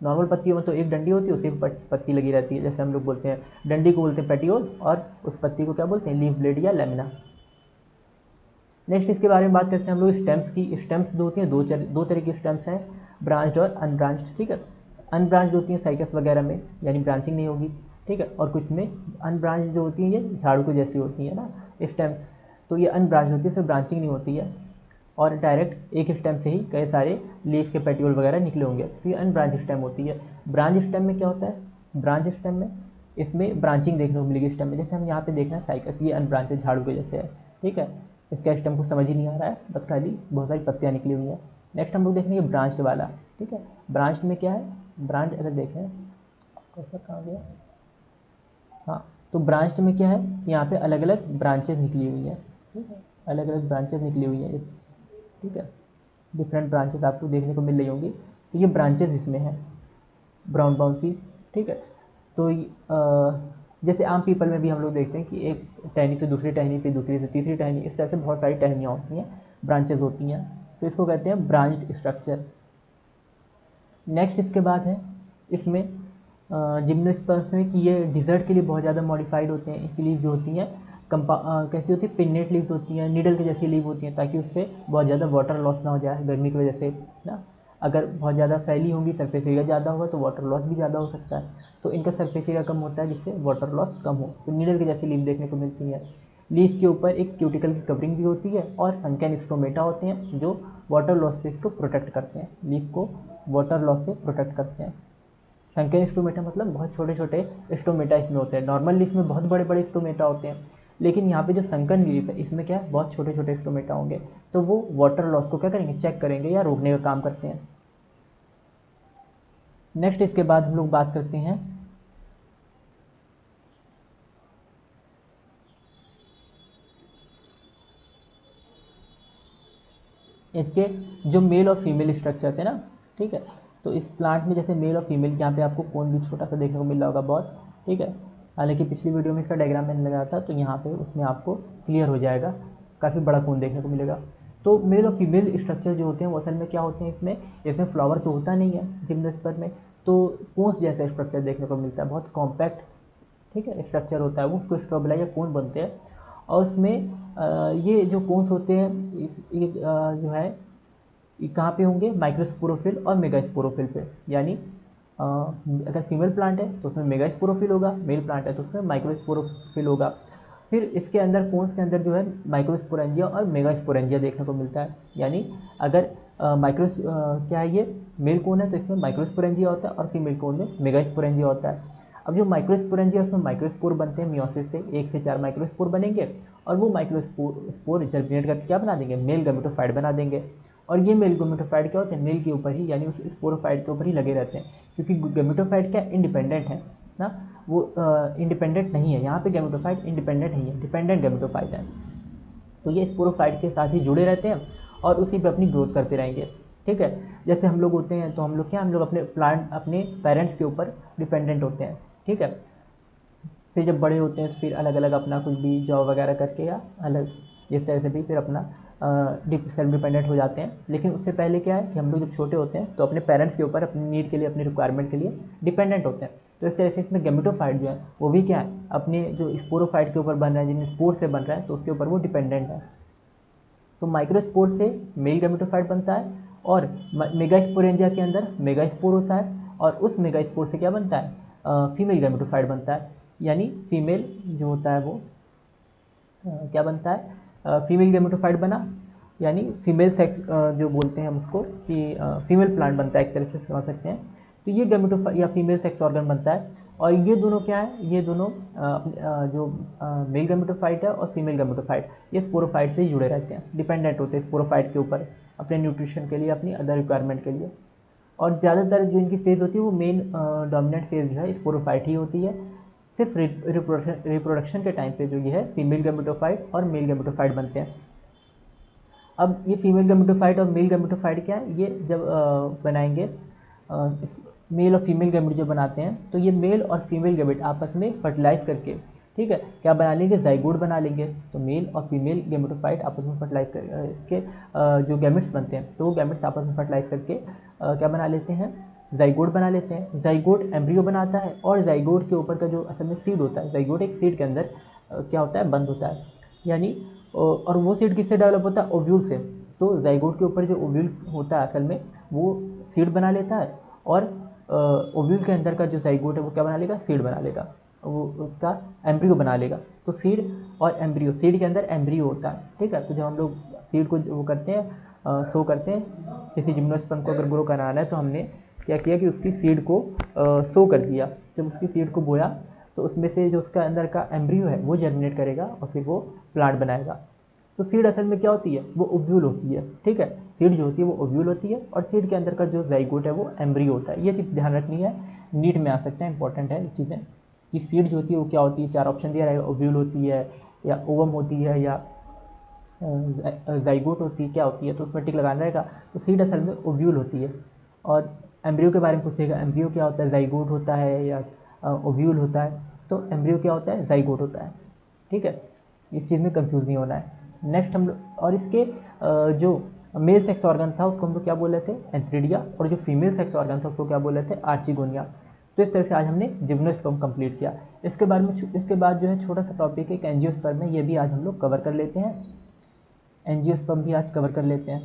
नॉर्मल पत्तियों में तो एक डंडी होती है, उसी पर पत्ती लगी रहती है, जैसे हम लोग बोलते हैं डंडी को बोलते हैं पेटियोल और उस पत्ती को क्या बोलते हैं, लीफ ब्लेड या लेमिना। नेक्स्ट इसके बारे में बात करते हैं हम लोग स्टेम्स की। स्टेम्स जो होती हैं दो तरह की स्टेम्स हैं, ब्रांच्ड और अनब्रांच्ड, ठीक है। अनब्रांच्ड होती हैं साइकस वगैरह में, यानी ब्रांचिंग नहीं होगी, ठीक है, और कुछ में अनब्रांच्ड जो होती हैं ये झाड़ू को जैसी होती है ना स्टेम्स, तो ये अनब्रांच होती है, इसमें ब्रांचिंग नहीं होती है और डायरेक्ट एक स्टेम से ही कई सारे लीफ के पेटियोल वगैरह निकले होंगे, तो ये अनब्रांच स्टेम होती है। ब्रांच स्टेम में क्या होता है, ब्रांच स्टेम में इसमें ब्रांचिंग देखने को मिलेगी स्टेम में, जैसे हम यहाँ पे देख रहे हैं साइकस, ये अनब्रांच है, झाड़ू के जैसे है, ठीक है, इसका स्टेम को समझ ही नहीं आ रहा है, बस खाली बहुत सारी पत्तियाँ निकली हुई हैं। नेक्स्ट हम लोग देखेंगे ब्रांच्ड वाला, ठीक है। ब्रांच्ड में क्या है, ब्रांच अगर देखें कैसा कहाँ गया, हाँ, तो ब्रांच्ड में क्या है, यहाँ पे अलग अलग ब्रांचेज निकली हुई हैं, ठीक है, अलग अलग ब्रांचेज निकली हुई हैं, ठीक है, डिफरेंट ब्रांचेस आपको देखने को मिल रही होंगी, तो ये ब्रांचेस इसमें हैं ब्राउन ब्राउन सी, ठीक है। तो जैसे आम पीपल में भी हम लोग देखते हैं कि एक टहनी से दूसरी टहनी, फिर दूसरी से तीसरी टहनी, इस तरह से बहुत सारी टहनियाँ होती हैं, ब्रांचेस होती हैं, तो इसको कहते हैं ब्रांच्ड स्ट्रक्चर। नेक्स्ट इसके बाद है इसमें जिम्नोस्पर्म में कि ये डिज़र्ट के लिए बहुत ज़्यादा मॉडिफाइड होते हैं, इनकी लीव जो होती हैं कैसी होती है, पिन्नेट लीव्स होती हैं, नीडल के जैसी लीव होती हैं, ताकि उससे बहुत ज़्यादा वाटर लॉस ना हो जाए गर्मी की वजह से ना। अगर बहुत ज़्यादा फैली होंगी, सरफेस एरिया ज़्यादा होगा तो वाटर लॉस भी ज़्यादा हो सकता है, तो इनका सरफेस एरिया कम होता है जिससे वाटर लॉस कम हो, तो नीडल की जैसी लीव देखने को मिलती है। लीफ के ऊपर एक क्यूटिकल की कवरिंग भी होती है और सनकैन स्टोमेटा होते हैं जो वाटर लॉस से इसको प्रोटेक्ट करते हैं, लीफ को वाटर लॉस से प्रोटेक्ट करते हैं। सनकैन स्टोमेटा मतलब बहुत छोटे छोटे स्टोमेटा इसमें होते हैं, नॉर्मल लीफ में बहुत बड़े बड़े स्टोमेटा होते हैं, लेकिन यहाँ पे जो संकन लीफ है इसमें क्या है, बहुत छोटे छोटे स्टोमेटा होंगे, तो वो वाटर लॉस को क्या करेंगे, चेक करेंगे या रोकने का काम करते हैं। नेक्स्ट इसके बाद हम लोग बात करते हैं इसके जो मेल और फीमेल स्ट्रक्चर थे ना, ठीक है, तो इस प्लांट में जैसे मेल और फीमेल, यहाँ पे आपको कोन भी छोटा सा देखने को मिल रहा होगा बहुत, ठीक है, हालांकि पिछली वीडियो में इसका डायग्राम मैंने लगाया था, तो यहाँ पे उसमें आपको क्लियर हो जाएगा, काफ़ी बड़ा कोन देखने को मिलेगा। तो मेल और फीमेल स्ट्रक्चर जो होते हैं वो असल में क्या होते हैं, इसमें फ्लावर तो होता नहीं है जिम्नोस्पर्म में, तो कोन्स जैसा स्ट्रक्चर देखने को मिलता है, बहुत कॉम्पैक्ट, ठीक है, स्ट्रक्चर होता है वो, उसको स्ट्रोबेला या कोन बनते हैं, और उसमें ये जो कोन्स होते हैं ये जो है ये कहाँ पे होंगे, माइक्रोस्पोरोफिल और मेगास्पोरोफिल पे, यानी अगर फीमेल प्लांट है तो उसमें मेगास्पोरोफिल होगा, मेल प्लांट है तो उसमें माइक्रोस्पोरोफिल होगा। फिर इसके अंदर कोन्स के अंदर जो है माइक्रोस्पोरेंजिया और मेगास्पोरेंजिया देखने को मिलता है, यानी अगर क्या है ये मेल कोन है तो इसमें माइक्रोस्पोरेंजिया होता है और फीमेल कोन में मेगास्पोरेंजिया होता है। अब जो माइक्रोस्पोरेंजिया उसमें माइक्रोस्पोर बनते हैं, मियोसिस से 1 से 4 माइक्रोस्पोर बनेंगे और वो माइक्रोस्पोर जर्मिनेट करके क्या बना देंगे, मेल गैमेटोफाइट बना देंगे, और ये मेल गैमेटोफाइट क्या होते हैं, मेल के ऊपर ही यानी उस स्पोरोफाइट के ऊपर ही लगे रहते हैं, क्योंकि गैमेटोफाइट क्या इंडिपेंडेंट है ना, वो इंडिपेंडेंट नहीं है, यहाँ पे गैमेटोफाइट इंडिपेंडेंट नहीं है, डिपेंडेंट गैमेटोफाइट है, तो ये स्पोरोफाइट के साथ ही जुड़े रहते हैं और उसी पे अपनी ग्रोथ करते रहेंगे, ठीक है। जैसे हम लोग होते हैं तो हम लोग क्या, हम लोग अपने पेरेंट्स के ऊपर डिपेंडेंट होते हैं, ठीक है, फिर जब बड़े होते हैं तो फिर अलग अलग अपना कुछ भी जॉब वगैरह करके या अलग इस तरह से भी फिर अपना सेल्फ डिपेंडेंट हो जाते हैं, लेकिन उससे पहले क्या है कि हम लोग जब छोटे होते हैं तो अपने पेरेंट्स के ऊपर अपनी नीड के लिए, अपनी रिक्वायरमेंट के लिए डिपेंडेंट होते हैं, तो इस तरह से इसमें गैमेटोफाइट जो है वो भी क्या है, अपने जो स्पोरोफाइट के ऊपर बन रहा है, जिन स्पोर से बन रहा है तो उसके ऊपर वो डिपेंडेंट है। तो माइक्रोस्पोर से मेल गैमेटोफाइट बनता है और मेगास्पोरेंजिया के अंदर मेगास्पोर होता है, और उस मेगास्पोर से क्या बनता है, फीमेल गैमेटोफाइट बनता है। यानी फीमेल जो होता है वो क्या बनता है, फीमेल गैमेटोफाइट बना, यानी फीमेल सेक्स जो बोलते हैं हम उसको कि फीमेल प्लांट बनता है, एक तरह से समझ सकते हैं। तो ये गैमेटोफाइट या फीमेल सेक्स ऑर्गन बनता है, और ये दोनों क्या है, ये दोनों जो मेल गैमेटोफाइट है और फीमेल गैमेटोफाइट, ये स्पोरोफाइट से ही जुड़े रहते हैं, डिपेंडेंट होते हैं स्पोरोफाइट के ऊपर अपने न्यूट्रिशन के लिए, अपनी अदर रिक्वायरमेंट के लिए। और ज़्यादातर जो इनकी फेज़ होती है वो मेन डोमिनेंट फेज़ जो है स्पोरोफाइट ही होती है। सिर्फ रिप्रोडक्शन के टाइम पे जो ये है फीमेल गैमेटोफाइट और मेल गैमेटोफाइट बनते हैं। अब ये फीमेल गैमेटोफाइट और मेल गैमेटोफाइट क्या है, ये जब बनाएंगे मेल और फीमेल गैमेट जब बनाते हैं तो ये मेल और फीमेल गैमेट आपस में फर्टिलाइज करके, ठीक है, क्या बना लेंगे, जाइगोट बना लेंगे। तो मेल और फीमेल गैमेटोफाइट आपस में फर्टिलाइज कर इसके जो गैमेट्स बनते हैं तो वो गैमेट्स आपस में फर्टिलाइज करके क्या बना लेते हैं, जाइगोट बना लेते हैं। जाइगोट एम्ब्रियो बनाता है, और जाइगोट के ऊपर का जो असल में सीड होता है, जाइगोट एक सीड के अंदर क्या होता है, बंद होता है, यानी और वो सीड किससे डेवलप होता है, ओव्यूल से। तो जाइगोट के ऊपर जो ओव्यूल होता है असल में वो सीड बना लेता है, और ओव्यूल के अंदर का जो जाइगोट है वो क्या बना लेगा, सीड बना लेगा, वो उसका एम्ब्रियो बना लेगा। तो सीड और एम्ब्रियो, सीड के अंदर एम्ब्रियो होता है, ठीक है। तो जब हम लोग सीड को वो करते हैं, सो करते हैं, किसी जिम्नोस्पर्म को अगर ग्रो कराना है तो हमने क्या किया कि उसकी सीड को सो कर दिया। जब उसकी सीड को बोया तो उसमें से जो उसका अंदर का एम्ब्रियो है वो जर्मिनेट करेगा और फिर वो प्लांट बनाएगा। तो सीड असल में क्या होती है, वो ओव्यूल होती है, ठीक है। सीड जो होती है वो ओव्यूल होती है, और सीड के अंदर का जो जाइगोट है वो एम्ब्रियो होता है। ये चीज़ ध्यान रखनी है, नीट में आ सकते हैं, इंपॉर्टेंट है ये चीज़ें कि सीड जो होती है वो क्या होती है। 4 ऑप्शन दिया रहेगा, ओव्यूल होती है या ओवम होती है या जाइगोट होती है, क्या होती है, तो उसमें टिक लगाना रहेगा। तो सीड असल में ओव्यूल होती है। और एम्ब्रियो के बारे में पूछेगा, एम्ब्रियो क्या होता है, जाइगोट होता है या ओव्यूल होता है। तो एम्ब्रियो क्या होता है, जाइगोट होता है, ठीक है। इस चीज़ में कंफ्यूज नहीं होना है। नेक्स्ट हम लोग, और इसके जो मेल सेक्स ऑर्गन था उसको हम लोग क्या बोल रहे थे, एंथ्रिडिया, और जो फीमेल सेक्स ऑर्गन था उसको क्या बोल रहे थे, आर्चिगोनिया। तो इस तरह से आज हमने जिम्नोस्पर्म कंप्लीट किया। इसके बाद जो है छोटा सा टॉपिक है एंजियोस्पर्म है, ये भी आज हम लोग कवर कर लेते हैं। एंजियोस्पर्म भी आज कवर कर लेते हैं।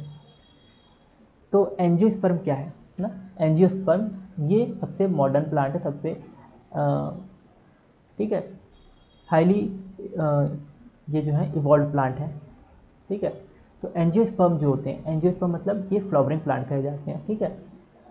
तो एंजियोस्पर्म क्या है ना, एंजियोस्पर्म ये सबसे मॉडर्न प्लांट है, सबसे ठीक है, हाईली ये जो है इवॉल्व प्लांट है, ठीक है। तो एंजियोस्पर्म जो होते हैं, एंजियोस्पर्म मतलब ये फ्लावरिंग प्लांट कहे जाते हैं, ठीक है।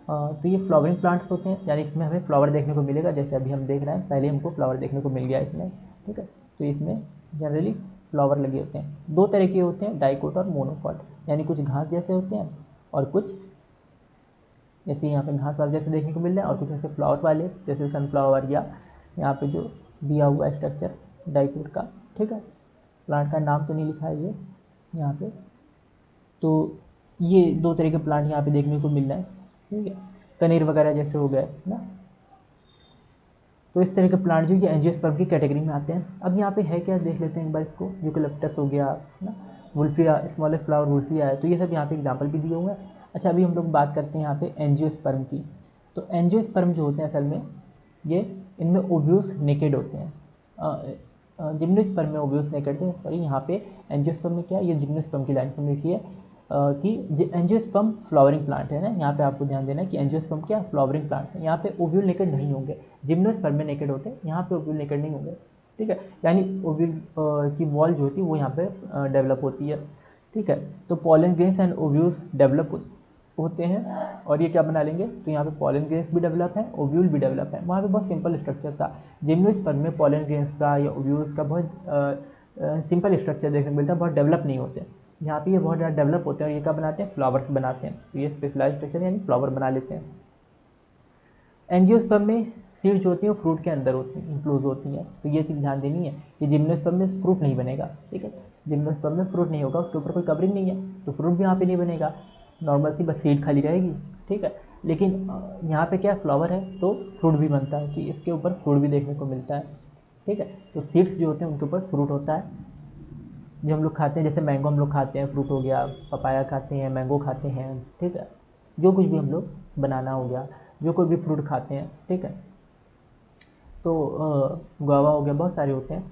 तो ये फ्लावरिंग प्लांट्स होते हैं, यानी इसमें हमें फ्लावर देखने को मिलेगा, जैसे अभी हम देख रहे हैं, पहले हमको फ्लावर देखने को मिल गया इसमें, ठीक है। तो इसमें जनरली फ्लावर लगे होते हैं। 2 तरह के होते हैं, डाइकोट और मोनोकोट, यानी कुछ घास जैसे होते हैं और कुछ जैसे यहाँ पे घास वाले जैसे देखने को मिल रहा है, और कुछ ऐसे फ्लावर वाले जैसे सनफ्लावर, या यहाँ पे जो दिया हुआ स्ट्रक्चर डाइकोट का, ठीक है। प्लांट का नाम तो नहीं लिखा है ये यहाँ पे। तो ये 2 तरह के प्लांट यहाँ पे देखने को मिल रहे हैं, ठीक है, कनेर वगैरह जैसे हो गए ना। तो इस तरह के प्लांट जो ये एंजियोस्पर्म की कैटेगरी में आते हैं। अब यहाँ पे है क्या, देख लेते हैं एक बार इसको। यूकेलिप्टस हो गया ना, वुल्फिया, स्मॉलेस्ट फ्लावर वुल्फिया है, तो ये सब यहाँ पे एग्जाम्पल भी दिए हुए हैं। अच्छा, अभी हम लोग बात करते हैं यहाँ पे एंजियोस्पर्म की। तो एंजियोस्पर्म जो होते हैं असल में ये, इनमें ओव्यूल्स नेकेड होते हैं। जिम्नोस्पर्म में ओव्यूल्स नेकेड थे, सॉरी, यहाँ पे एंजियोस्पर्म में क्या है, ये जिम्नोस्पर्म की लाइन में लिखी है कि एंजियोस्पर्म फ्लावरिंग प्लांट है ना। यहाँ पे आपको ध्यान देना है कि एंजियोस्पर्म क्या फ्लावरिंग प्लांट है, यहाँ पे ओव्यूल नेकेड नहीं होंगे। जिम्नोस्पर्म में नेकेड होते हैं, यहाँ पे ओव्यूल नेकेड नहीं होंगे, ठीक है। यानी ओव्यूल की वॉल जो होती है वो यहाँ पे डेवलप होती है, ठीक है। तो pollen grains and ovules develop होते हैं, और ये क्या बना लेंगे, तो यहाँ पे पॉलन ग्रेन्स भी डेवलप है, ओव्यूल भी डेवलप है। वहाँ पे बहुत सिंपल स्ट्रक्चर था। जिम्नोस्पर्म में पॉलन ग्रेन्स का या ओव्यूल्स का बहुत सिंपल स्ट्रक्चर देखने को मिलता है, बहुत डेवलप नहीं होते। यहाँ पे ये बहुत ज़्यादा डेवलप होते हैं, और ये क्या बनाते हैं, फ्लावर्स बनाते हैं। तो ये स्पेशलाइज स्ट्रक्चर यानी फ्लावर बना लेते हैं। एंजियोस्पर्म में सीड जो होती है वो फ्रूट के अंदर होती हैं, इंक्लूज होती हैं। तो ये चीज़ ध्यान देनी है कि जिम्नोस्पर्म में फ्रूट नहीं बनेगा, ठीक है। जिम्नोस्पर्म में फ्रूट नहीं होगा, उसके ऊपर कोई कवरिंग नहीं है, तो फ्रूट भी यहाँ पे नहीं बनेगा, नॉर्मल सी बस सीड खाली रहेगी, ठीक है। लेकिन यहाँ पे क्या फ्लावर है तो फ्रूट भी बनता है, कि इसके ऊपर फ्रूट भी देखने को मिलता है, ठीक है। तो सीड्स जो होते हैं उनके ऊपर फ्रूट होता है, जो हम लोग खाते हैं, जैसे मैंगो हम लोग खाते हैं, फ्रूट हो गया, पपाया खाते हैं, मैंगो खाते हैं, ठीक है। जो कुछ भी हम लोग, बनाना हो गया, जो कोई भी फ्रूट खाते हैं, ठीक है। तो गुआवा हो गया, बहुत सारे होते हैं।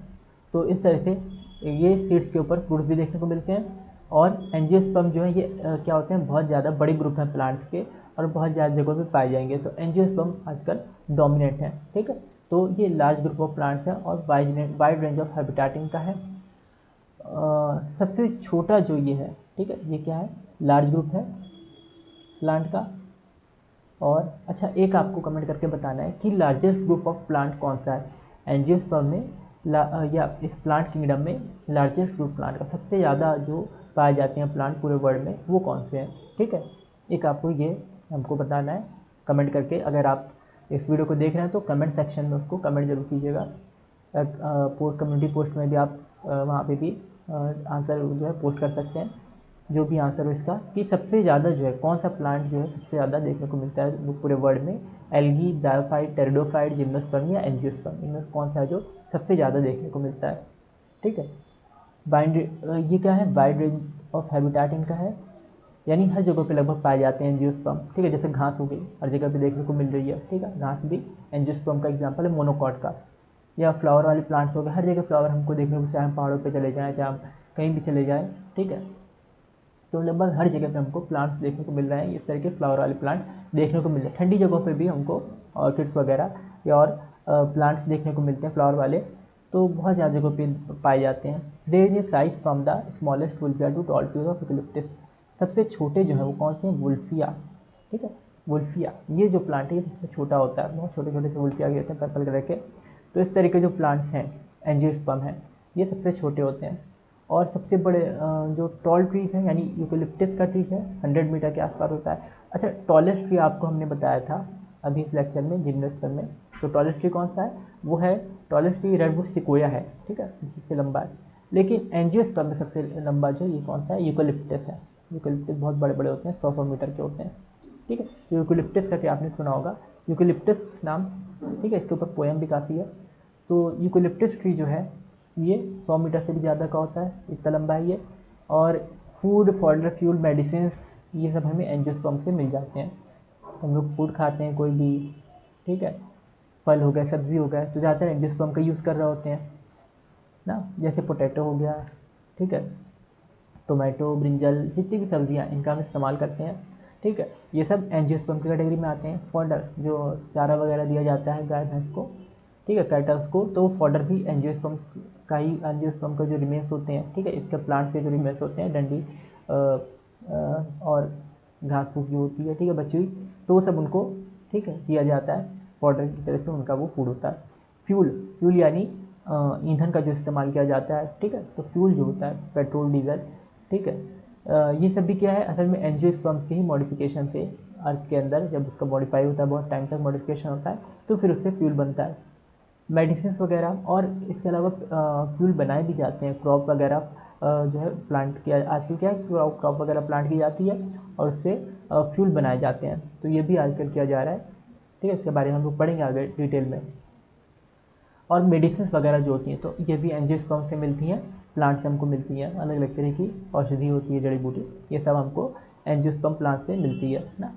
तो इस तरह से ये सीड्स के ऊपर फ्रूट्स भी देखने को मिलते हैं। और एंजियोस्पर्म जो है ये क्या होते हैं, बहुत ज़्यादा बड़े ग्रुप हैं प्लांट्स के और बहुत ज़्यादा जगहों पे पाए जाएंगे। तो एंजियोस्पर्म आजकल डोमिनेंट है, ठीक है। तो ये लार्ज ग्रुप ऑफ प्लांट्स है और वाइड रेंज ऑफ हैबिटेट इनका है। सबसे छोटा जो ये है, ठीक है, ये क्या है, लार्ज ग्रुप है प्लांट का। और अच्छा, एक आपको कमेंट करके बताना है कि लार्जेस्ट ग्रुप ऑफ प्लांट कौन सा है एंजियोस्पर्म में या इस प्लांट किंगडम में। लार्जेस्ट ग्रुप प्लांट का सबसे ज़्यादा जो पाए जाते हैं प्लांट पूरे वर्ल्ड में वो कौन से हैं, ठीक है। एक आपको ये हमको बताना है कमेंट करके। अगर आप इस वीडियो को देख रहे हैं तो कमेंट सेक्शन में उसको कमेंट जरूर कीजिएगा। कम्युनिटी पोस्ट में भी आप वहाँ पे भी आंसर जो है पोस्ट कर सकते हैं, जो भी आंसर हो इसका, कि सबसे ज़्यादा जो है कौन सा प्लांट जो है सबसे ज़्यादा देखने को मिलता है वो पूरे वर्ल्ड में। एल्गी, ब्रायोफाइट, टेरिडोफाइट, जिम्नोस्पर्म या एंजियोस्पर्म, इनमें कौन सा है जो सबसे ज़्यादा देखने को मिलता है, ठीक है। ये क्या है, वाइड रेंज ऑफ हैबिटेट इनका है, यानी हर जगह पे लगभग पाए जाते हैं एंजियोस्पर्म, ठीक है। जैसे घास हो गई, हर जगह पे देखने को मिल रही है, ठीक है, घास भी एंजियोस्पर्म का एग्जाम्पल है, मोनोकॉट का। या फ्लावर वाले प्लांट्स हो गए, हर जगह फ्लावर हमको देखने को, चाहे हम पहाड़ों पे चले जाएँ, चाहे हम कहीं भी चले जाएँ, ठीक है। तो लगभग हर जगह पे हमको प्लांट्स देखने को मिल रहे हैं, इस तरह के फ्लावर वाले प्लांट देखने को मिल रहे हैं। ठंडी जगहों पे भी हमको ऑर्किड्स वगैरह या और प्लांट्स देखने को मिलते हैं फ्लावर वाले, तो बहुत ज़्यादा जगहों पे पाए जाते हैं। Range in size from the smallest Wolffia to tall trees of eucalyptus. सबसे छोटे जो है वो कौन से हैं, वुल्फिया, ठीक है। वुल्फिया ये जो प्लांट है ये सबसे छोटा होता है, बहुत छोटे छोटे से वुल्फिया के होते हैं पर्पल कलर के। तो इस तरह के जो प्लांट्स हैं एंजियोस्पर्म हैं ये सबसे छोटे होते हैं। और सबसे बड़े जो टॉल ट्रीज हैं, यानी यूकेलिप्टस का ट्री है 100 मीटर के आसपास होता है। अच्छा, टॉलेस्ट ट्री आपको हमने बताया था अभी इस लेक्चर में, जिम्नोस्पर्म में। तो टॉलेस्ट ट्री कौन सा है, वो है टॉलेस्ट ट्री रेडवुड सिकोया है, ठीक है, सबसे लंबा है। लेकिन एंजियोस्पर्म में सबसे लंबा जो ये कौन सा है, यूकेलिप्टस है। यूकेलिप्टस बहुत बड़े बड़े होते हैं, 100 मीटर के होते हैं, ठीक है। यूकेलिप्टस का क्या आपने सुना होगा, यूकेलिप्टस नाम, ठीक है, इसके ऊपर पोएम भी काफ़ी है। तो यूकेलिप्टस ट्री जो है ये 100 मीटर से भी ज़्यादा का होता है, इतना लंबा है ये। और फूड, फॉडर, फ्यूल, मेडिसिन ये सब हमें एंजियोस्पर्म से मिल जाते हैं। तो हम लोग फूड खाते हैं कोई भी, ठीक है, फल हो गया, सब्ज़ी हो गया, तो ज़्यादातर एंजियोस्पर्म का यूज़ कर रहे होते हैं ना। जैसे पोटैटो हो गया, ठीक है, टोमेटो, ब्रिंजल, जितनी भी सब्जियाँ इनका हम इस्तेमाल करते हैं, ठीक है, ये सब एंजियोस्पर्म की कैटेगरी में आते हैं। फॉडर जो चारा वगैरह दिया जाता है गाय भैंस को, ठीक है, कैटल्स को, तो वो फॉडर भी एंजियोस्पर्म का ही, एंजियोस्पर्म का जो रिमेन्स होते हैं, ठीक है, इसके प्लांट्स के जो रिमेन्स होते हैं, डंडी और घास फूस जो होती है, ठीक है, बची हुई, तो वो सब उनको, ठीक है, दिया जाता है फॉडर की तरह से, उनका वो फूड होता है। फ्यूल यानी ईंधन का जो इस्तेमाल किया जाता है, ठीक है, तो फ्यूल जो होता है पेट्रोल, डीजल, ठीक है, ये सब भी क्या है, असल में एंजियोस्पर्म्स के ही मॉडिफिकेशन से अर्थ के अंदर जब उसका मॉडिफाई होता है, बहुत टाइम तक मॉडिफिकेशन होता है, तो फिर उससे फ्यूल बनता है, मेडिसिन वगैरह। और इसके अलावा फ्यूल बनाए भी जाते हैं, क्रॉप वगैरह जो है प्लांट किया, आजकल क्या है, क्रॉप वगैरह प्लांट की जाती है और उससे फ्यूल बनाए जाते हैं, तो ये भी आजकल किया जा रहा है, ठीक है, इसके बारे में हम लोग पढ़ेंगे आगे डिटेल में। और मेडिसिन वगैरह जो होती हैं तो ये भी एंजियोस्पर्म से मिलती हैं, प्लांट से हमको मिलती हैं, अलग अलग तरह की औषधि होती है, जड़ी बूटी, ये सब हमको एंजियोस्पर्म प्लांट से मिलती है ना।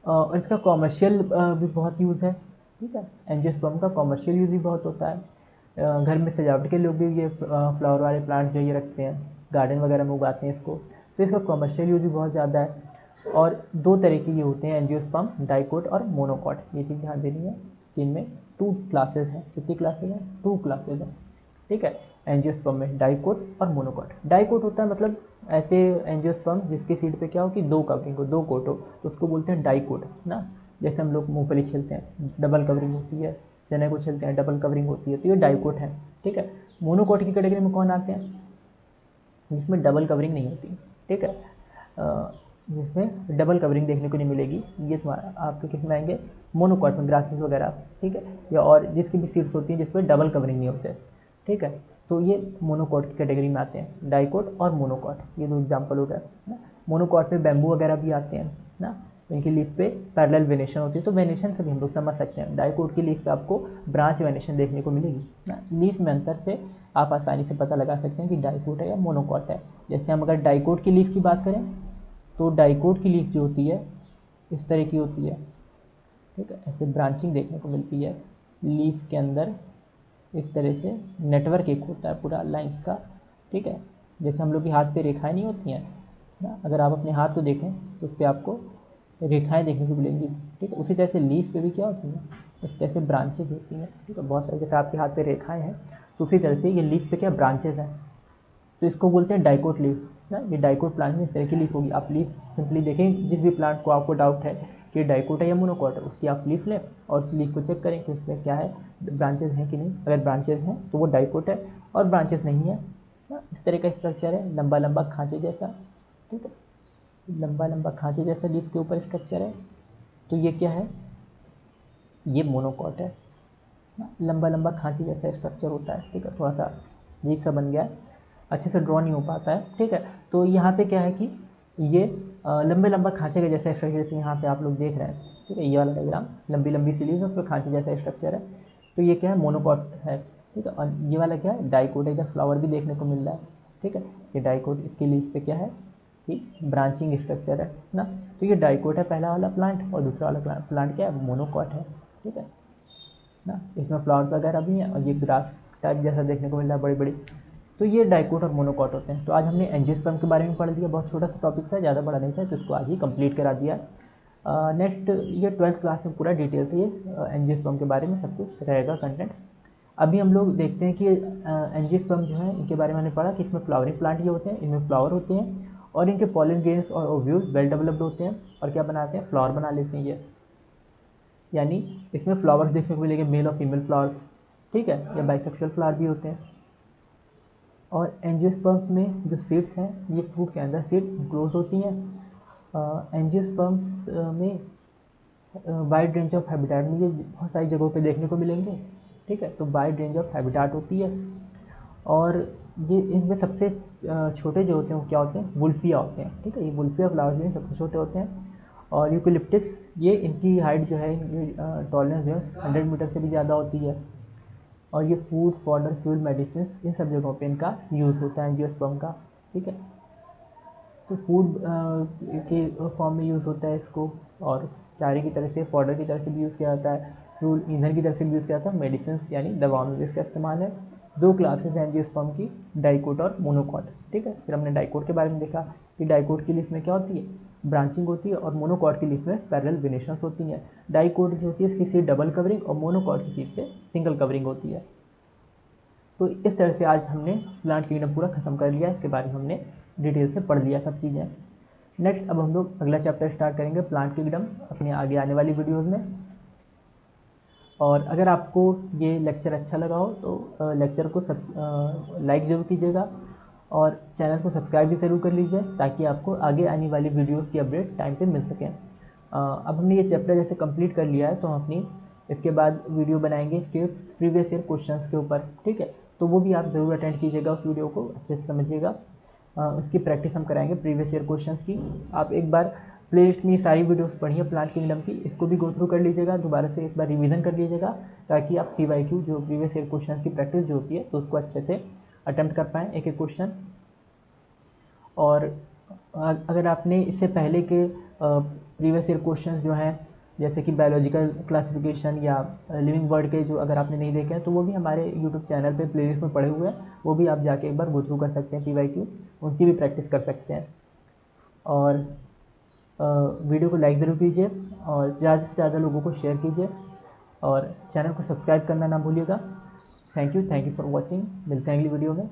और इसका कॉमर्शियल भी बहुत यूज़ है, ठीक है, एंजियोस्पर्म का कॉमर्शियल यूज़ भी बहुत होता है। घर में सजावट के लोग भी ये फ्लावर वाले प्लांट जो ये रखते हैं, गार्डन वगैरह में उगाते हैं इसको, तो इसका कॉमर्शियल यूज़ भी बहुत ज़्यादा है। और दो तरह के ये होते हैं एंजियोस्पर्म, डाइकोट और मोनोकॉट, ये चीज़ ध्यान देनी है, जिनमें 2 क्लासेस हैं। कितनी क्लासेस हैं, 2 क्लासेस हैं, ठीक है, एंजियोस्पर्म में डाइकोट और मोनोकॉट। डाइकोट होता है मतलब ऐसे एंजियोस्पर्म जिसके सीड पे क्या हो कि 2 कवरिंग हो, 2 कोट हो, तो उसको बोलते हैं डाइकोट ना। जैसे हम लोग मूंगफली छिलते हैं, डबल कवरिंग होती है, चने को छिलते हैं, डबल कवरिंग होती है, तो ये डाइकोट है, ठीक है। मोनोकॉट की कैटेगरी में कौन आते हैं, जिसमें डबल कवरिंग नहीं होती, ठीक है, जिसमें डबल कवरिंग देखने को नहीं मिलेगी, ये तुम्हारा आपके किस में आएंगे, मोनोकॉट में, ग्रासेस वगैरह, ठीक है, या और जिसकी भी सीड्स होती हैं जिस पर डबल कवरिंग नहीं होते, ठीक है, तो ये मोनोकॉट की कैटेगरी में आते हैं, डाइकोट और मोनोकॉट, ये 2 एग्जाम्पल हो गए ना। मोनोकॉट में बैम्बू वगैरह भी आते हैं ना, इनकी लीफ पे पैरेलल वेनेशन होती है, तो वेनेशन से भी हम लोग समझ सकते हैं, डाइकोट की लीफ पे आपको ब्रांच वेनेशन देखने को मिलेगी ना। लीफ में अंतर से आप आसानी से पता लगा सकते हैं कि डाइकोट है या मोनोकॉट है। जैसे हम अगर डाइकोट की लीफ की बात करें तो डाइकोट की लीफ जो होती है इस तरह की होती है, ठीक है। ऐसे ब्रांचिंग देखने को मिलती है लीफ के अंदर, इस तरह से नेटवर्क एक होता है पूरा लाइंस का, ठीक है। जैसे हम लोग के हाथ पे रेखाएं नहीं होती हैं ना, अगर आप अपने हाथ को देखें तो उस पर आपको रेखाएं देखने को मिलेंगी, ठीक है। उसी तरह से लीफ पे भी क्या होती हैं, इस तरह से ब्रांचेज होती हैं, ठीक है। बहुत सारे जैसे आपके हाथ पे रेखाएं हैं तो उसी तरह से ये लीफ पे क्या ब्रांचेज हैं, तो इसको बोलते हैं डाइकोट लीफ ना। ये डाइकोट प्लांट में इस तरह की लीफ होगी। आप लीफ सिंपली देखें, जिस भी प्लांट को आपको डाउट है कि डाइकोट है या मोनोकोट है, उसकी आप लीफ लें और उस लीफ को चेक करें कि उसमें क्या है, ब्रांचेज हैं कि नहीं। अगर ब्रांचेज हैं तो वो डाइकोट है, और ब्रांचेज नहीं है ना, इस तरह का स्ट्रक्चर है, लंबा लंबा खांचे जैसा, ठीक है। लंबा लंबा खांचे जैसा लीफ के ऊपर स्ट्रक्चर है, तो ये क्या है, ये मोनोकोट है ना। लंबा लंबा खांचे जैसा स्ट्रक्चर होता है, ठीक है। थोड़ा सा अजीब सा बन गया है, अच्छे से ड्रॉ नहीं हो पाता है, ठीक है। तो यहाँ पे क्या है कि ये लंबे लंबा खांचे का जैसा स्ट्रक्चर, जैसे यहाँ पे आप लोग देख रहे हैं, ठीक है। ये वाला डायग्राम लंबी लंबी सी लीफ है, उस पर खांचे जैसा स्ट्रक्चर है, तो ये क्या है, मोनोकोट है, ठीक है। और ये वाला क्या है, डाइकोट है। इधर फ्लावर भी देखने को मिल रहा है, ठीक है। ये डाइकोट, इसके लीफ पे क्या है कि ब्रांचिंग स्ट्रक्चर है ना। तो ये डाइकोट है पहला वाला प्लांट, और दूसरा वाला प्लांट क्या है, मोनोकोट है, ठीक है ना। इसमें फ्लावर्स वगैरह भी हैं, और ये ग्रास टाइप जैसा देखने को मिल रहा है बड़ी बड़ी। तो ये डाइकोट और मोनोकोट होते हैं। तो आज हमने एंजियोस्पर्म के बारे में पढ़ लिया, बहुत छोटा सा टॉपिक था, ज़्यादा बड़ा नहीं था, तो इसको आज ही कंप्लीट करा दिया। नेक्स्ट ये 12th क्लास में पूरा डिटेल से ये एंजियोस्पर्म के बारे में सब कुछ रहेगा कंटेंट। अभी हम लोग देखते हैं कि एंजियोस्पर्म जो है, इनके बारे में हमने पढ़ा कि इसमें फ्लावरिंग प्लांट ये होते हैं, इनमें फ्लावर होते हैं, और इनके पॉलन ग्रेन्स और ओव्यूल वेल डेवलप्ड होते हैं, और क्या बनाते हैं, फ्लावर बना लेते हैं ये। यानी इसमें फ्लावर्स देखने को मिलेंगे, मेल और फीमेल फ्लावर्स, ठीक है, या बाइसेक्सुअल फ्लावर भी होते हैं। और एंजियोस्पर्म्स में जो सीड्स हैं, ये फ्रूट के अंदर सीड इंक्लोज होती हैं। एंजियोस्पर्म्स में वाइड रेंज ऑफ हैबिटाट में ये बहुत सारी जगहों पे देखने को मिलेंगे, ठीक है। तो वाइड रेंज ऑफ हैबिटाट होती है, और ये इनमें सबसे छोटे जो होते हैं वो क्या होते हैं, वुल्फिया होते हैं, ठीक है। ये वुल्फिया फ्लावर्स जो सबसे छोटे होते हैं। और यूकेलिप्टिस, ये इनकी हाइट जो है, ये टॉलरेंस जो है 100 मीटर से भी ज़्यादा होती है। और ये फूड, फॉडर, फ्यूल, मेडिसिन, इन सब जगहों पे इनका यूज़ होता है एंजियोस्पर्म का, ठीक है। तो फूड के फॉर्म में यूज़ होता है इसको, और चारे की तरह से, फॉडर की तरह से भी यूज़ किया जाता है, फ्यूल ईंधन की तरह से भी यूज़ किया जाता है, मेडिसिन यानी दवाओं में भी इसका इस्तेमाल है। दो क्लासेस हैं एंजियोस्पर्म की, डाइकोट और मोनोकोट, ठीक है। फिर हमने डाइकोट के बारे में देखा कि डाइकोट की लीफ में क्या होती है, ब्रांचिंग होती है, और मोनोकोट की लीफ में पैरेलल वेनेशंस होती हैं। डाइकोट जो होती है इसकी सीट डबल कवरिंग, और मोनोकोट की सीट पे सिंगल कवरिंग होती है। तो इस तरह से आज हमने प्लांट किंगडम पूरा खत्म कर लिया, इसके बारे में हमने डिटेल से पढ़ लिया सब चीज़ें। नेक्स्ट अब हम लोग अगला चैप्टर स्टार्ट करेंगे प्लांट किंगडम अपने आगे आने वाली वीडियोज़ में। और अगर आपको ये लेक्चर अच्छा लगा हो तो लेक्चर को लाइक ज़रूर कीजिएगा, और चैनल को सब्सक्राइब भी ज़रूर कर लीजिए, ताकि आपको आगे आने वाली वीडियोज़ की अपडेट टाइम पे मिल सकें। अब हमने ये चैप्टर जैसे कंप्लीट कर लिया है, तो हम अपनी इसके बाद वीडियो बनाएंगे इसके प्रीवियस ईयर क्वेश्चंस के ऊपर, ठीक है। तो वो भी आप ज़रूर अटेंड कीजिएगा, उस वीडियो को अच्छे से समझिएगा। इसकी प्रैक्टिस हम कराएंगे प्रीवियस ईयर क्वेश्चंस की। आप एक बार प्लेलिस्ट में सारी वीडियोस पढ़िए प्लांट किंगडम की, इसको भी गो थ्रू कर लीजिएगा, दोबारा से एक बार रिवीजन कर लीजिएगा, ताकि आप PYQ जो प्रीवियस ईयर क्वेश्चंस की प्रैक्टिस जो होती है, तो उसको अच्छे से अटेम्प्ट कर पाएँ एक एक क्वेश्चन। और अगर आपने इससे पहले के प्रीवियस ईयर क्वेश्चंस जो हैं, जैसे कि बायोलॉजिकल क्लासिफिकेशन या लिविंग वर्ड के, जो अगर आपने नहीं देखे हैं, तो वो भी हमारे यूट्यूब चैनल पे प्लेलिस्ट में पड़े हुए हैं, वो भी आप जाके एक बार गो थ्रू कर सकते हैं PYQ, उनकी भी प्रैक्टिस कर सकते हैं। और वीडियो को लाइक ज़रूर कीजिए, और ज़्यादा से ज़्यादा लोगों को शेयर कीजिए, और चैनल को सब्सक्राइब करना ना भूलिएगा। Thank you for watching. मिलते हैं अगली वीडियो में।